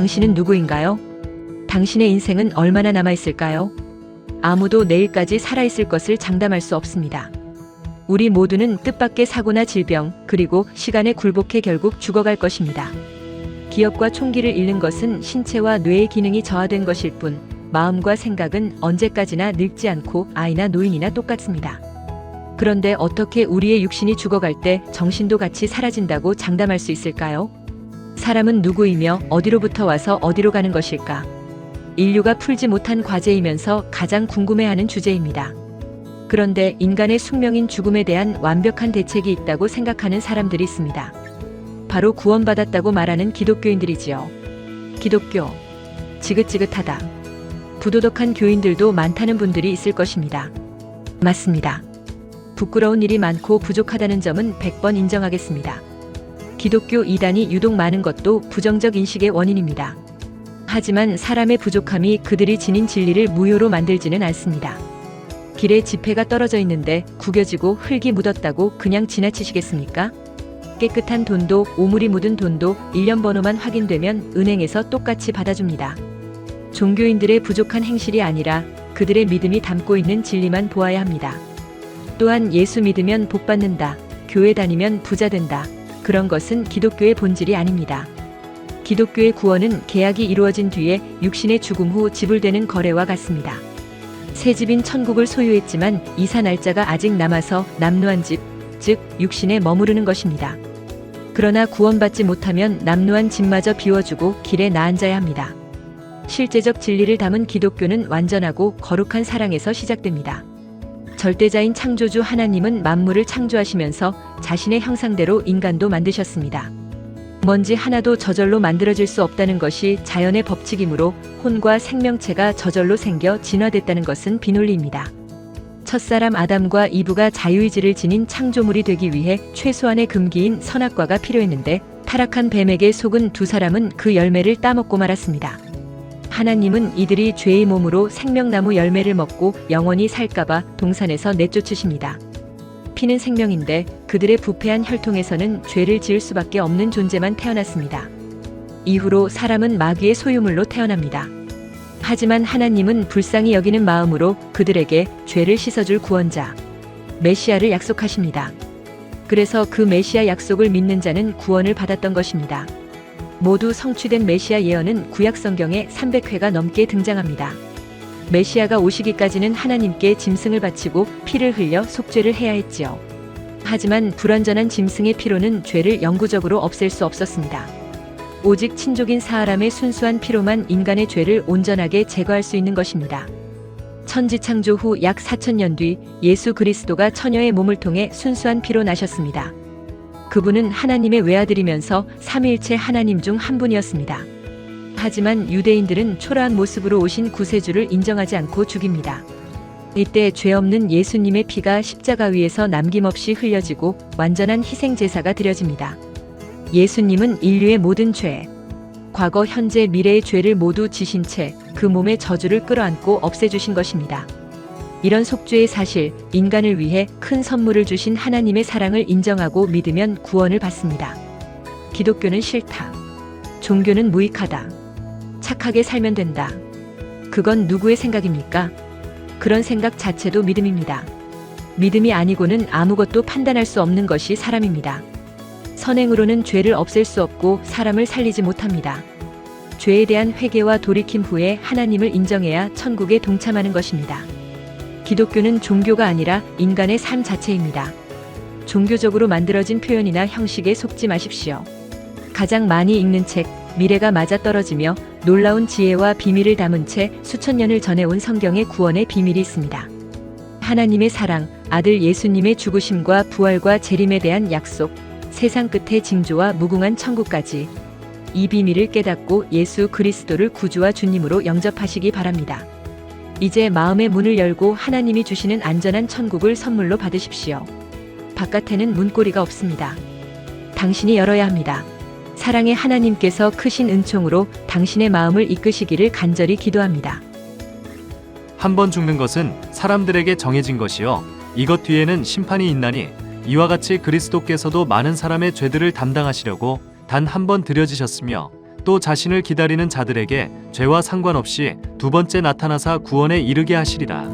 당신은 누구인가요? 당신의 인생은 얼마나 남아있을까요? 아무도 내일까지 살아있을 것을 장담할 수 없습니다. 우리 모두는 뜻밖의 사고나 질병, 그리고 시간에 굴복해 결국 죽어갈 것입니다. 기억과 총기를 잃는 것은 신체와 뇌의 기능이 저하된 것일 뿐, 마음과 생각은 언제까지나 늙지 않고 아이나 노인이나 똑같습니다. 그런데 어떻게 우리의 육신이 죽어갈 때 정신도 같이 사라진다고 장담할 수 있을까요? 사람은 누구이며 어디로부터 와서 어디로 가는 것일까? 인류가 풀지 못한 과제이면서 가장 궁금해하는 주제입니다. 그런데 인간의 숙명인 죽음에 대한 완벽한 대책이 있다고 생각하는 사람들이 있습니다. 바로 구원받았다고 말하는 기독교인들이지요. 기독교, 지긋지긋하다. 부도덕한 교인들도 많다는 분들이 있을 것입니다. 맞습니다. 부끄러운 일이 많고 부족하다는 점은 100번 인정하겠습니다. 기독교 이단이 유독 많은 것도 부정적 인식의 원인입니다. 하지만 사람의 부족함이 그들이 지닌 진리를 무효로 만들지는 않습니다. 길에 지폐가 떨어져 있는데 구겨지고 흙이 묻었다고 그냥 지나치시겠습니까? 깨끗한 돈도 오물이 묻은 돈도 일련 번호만 확인되면 은행에서 똑같이 받아줍니다. 종교인들의 부족한 행실이 아니라 그들의 믿음이 담고 있는 진리만 보아야 합니다. 또한 예수 믿으면 복 받는다, 교회 다니면 부자 된다, 그런 것은 기독교의 본질이 아닙니다. 기독교의 구원은 계약이 이루어진 뒤에 육신의 죽음 후 지불되는 거래와 같습니다. 새 집인 천국을 소유했지만 이사 날짜가 아직 남아서 남루한 집, 즉 육신에 머무르는 것입니다. 그러나 구원받지 못하면 남루한 집마저 비워주고 길에 나앉아야 합니다. 실제적 진리를 담은 기독교는 완전하고 거룩한 사랑에서 시작됩니다. 절대자인 창조주 하나님은 만물을 창조하시면서 자신의 형상대로 인간도 만드셨습니다. 먼지 하나도 저절로 만들어질 수 없다는 것이 자연의 법칙이므로 혼과 생명체가 저절로 생겨 진화됐다는 것은 비논리입니다. 첫사람 아담과 이브가 자유의지를 지닌 창조물이 되기 위해 최소한의 금기인 선악과가 필요했는데 타락한 뱀에게 속은 두 사람은 그 열매를 따먹고 말았습니다. 하나님은 이들이 죄의 몸으로 생명나무 열매를 먹고 영원히 살까봐 동산에서 내쫓으십니다. 피는 생명인데 그들의 부패한 혈통에서는 죄를 지을 수밖에 없는 존재만 태어났습니다. 이후로 사람은 마귀의 소유물로 태어납니다. 하지만 하나님은 불쌍히 여기는 마음으로 그들에게 죄를 씻어줄 구원자, 메시아를 약속하십니다. 그래서 그 메시아 약속을 믿는 자는 구원을 받았던 것입니다. 모두 성취된 메시아 예언은 구약 성경에 300회가 넘게 등장합니다. 메시아가 오시기까지는 하나님께 짐승을 바치고 피를 흘려 속죄를 해야 했지요. 하지만 불완전한 짐승의 피로는 죄를 영구적으로 없앨 수 없었습니다. 오직 친족인 사람의 순수한 피로만 인간의 죄를 온전하게 제거할 수 있는 것입니다. 천지 창조 후 약 4000년 뒤 예수 그리스도가 처녀의 몸을 통해 순수한 피로 나셨습니다. 그분은 하나님의 외아들이면서 삼위일체 하나님 중 한 분이었습니다. 하지만 유대인들은 초라한 모습으로 오신 구세주를 인정하지 않고 죽입니다. 이때 죄 없는 예수님의 피가 십자가 위에서 남김없이 흘려지고 완전한 희생 제사가 드려집니다. 예수님은 인류의 모든 죄, 과거, 현재, 미래의 죄를 모두 지신 채 그 몸의 저주를 끌어안고 없애주신 것입니다. 이런 속죄의 사실, 인간을 위해 큰 선물을 주신 하나님의 사랑을 인정하고 믿으면 구원을 받습니다. 기독교는 싫다. 종교는 무익하다. 착하게 살면 된다. 그건 누구의 생각입니까? 그런 생각 자체도 믿음입니다. 믿음이 아니고는 아무것도 판단할 수 없는 것이 사람입니다. 선행으로는 죄를 없앨 수 없고 사람을 살리지 못합니다. 죄에 대한 회개와 돌이킴 후에 하나님을 인정해야 천국에 동참하는 것입니다. 기독교는 종교가 아니라 인간의 삶 자체입니다. 종교적으로 만들어진 표현이나 형식에 속지 마십시오. 가장 많이 읽는 책, 미래가 맞아떨어지며 놀라운 지혜와 비밀을 담은 채 수천 년을 전해온 성경의 구원의 비밀이 있습니다. 하나님의 사랑, 아들 예수님의 죽으심과 부활과 재림에 대한 약속, 세상 끝의 징조와 무궁한 천국까지 이 비밀을 깨닫고 예수 그리스도를 구주와 주님으로 영접하시기 바랍니다. 이제 마음의 문을 열고 하나님이 주시는 안전한 천국을 선물로 받으십시오. 바깥에는 문고리가 없습니다. 당신이 열어야 합니다. 사랑의 하나님께서 크신 은총으로 당신의 마음을 이끄시기를 간절히 기도합니다. 한 번 죽는 것은 사람들에게 정해진 것이요 이것 뒤에는 심판이 있나니 이와 같이 그리스도께서도 많은 사람의 죄들을 담당하시려고 단 한 번 들여지셨으며 또 자신을 기다리는 자들에게 죄와 상관없이 두 번째 나타나사 구원에 이르게 하시리라.